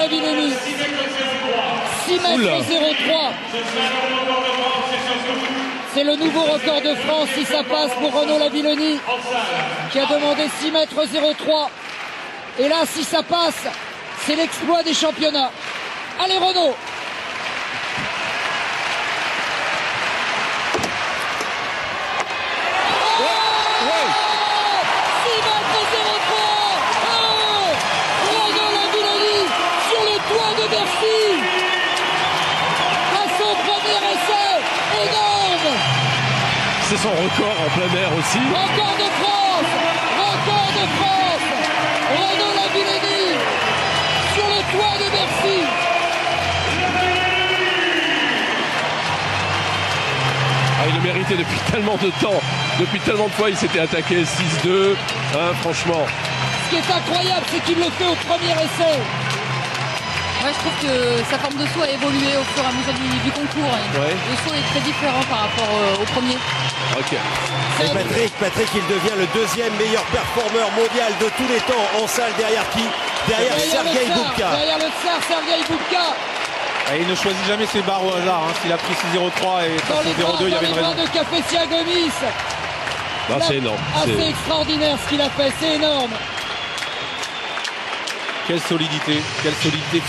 Villeni, 6 mètres 03. C'est le nouveau record de France si ça passe pour Renaud Lavillenie qui a demandé 6 mètres 03. Et là, si ça passe, c'est l'exploit des championnats. Allez Renaud! C'est son record en plein air aussi. Record de France! Record de France! Renaud Lavillenie sur le toit de Bercy. Ah, il le méritait depuis tellement de temps. Depuis tellement de fois, il s'était attaqué 6-2. Hein, franchement. Ce qui est incroyable, c'est qu'il le fait au premier essai. Ouais, je trouve que sa forme de saut a évolué au fur et à mesure du concours. Ouais. Le saut est très différent par rapport au premier. Ok. Et Patrick, il devient le deuxième meilleur performeur mondial de tous les temps en salle derrière qui? Derrière Sergueï Boubka. Derrière le tsar, Sergueï Boubka. Et il ne choisit jamais ses barres au hasard. Hein. S'il a pris 6,03 et 0,2, il y avait une raison. De Cafetia Gomis. C'est énorme. C'est extraordinaire ce qu'il a fait, c'est énorme. Quelle solidité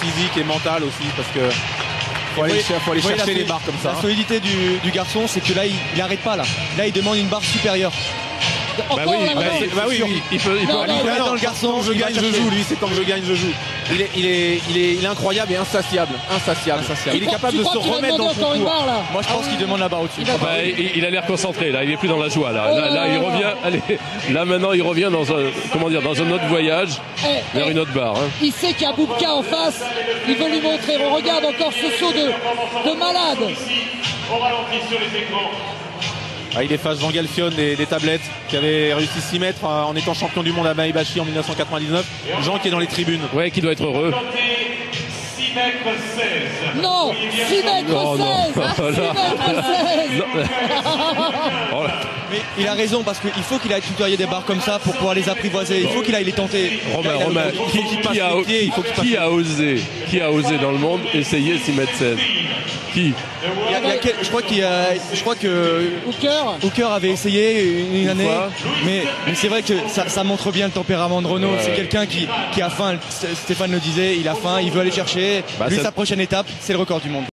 physique et mentale aussi, parce que faut aller chercher les barres comme ça. La solidité du garçon, c'est que là, il n'arrête pas là. Là, il demande une barre supérieure. Bah oui, il peut aller dans le garçon, je gagne, je joue. Lui, c'est comme je gagne, je joue. Il est incroyable et insatiable. Il est capable de se remettre dans le concours. Moi, je pense qu'il demande la barre au-dessus. Il a l'air concentré là. Il est plus dans la joie là. Là, il revient. Allez, là maintenant, il revient dans un autre voyage vers une autre barre. Hein. Il sait qu'il y a Boubka en face. Il veut lui montrer. On regarde encore ce saut de malade. Il efface Jean Galfion des tablettes qui avait réussi 6 mètres en étant champion du monde à Maebashi en 1999. Jean qui est dans les tribunes. Ouais, qui doit être heureux. 6 mètres 16. Non, 6 mètres 16. 6 mètres 16. Mais il a raison parce qu'il faut qu'il aille tutoyer des barres comme ça pour pouvoir les apprivoiser. Il faut qu'il aille les tenter. Romain, qui a osé dans le monde essayer 6 mètres 16? Qui? Je crois que Hooker avait essayé une année, mais c'est vrai que ça montre bien le tempérament de Renaud. C'est quelqu'un qui a faim. Stéphane le disait, il a faim, il veut aller chercher. Lui, sa prochaine étape, c'est le record du monde.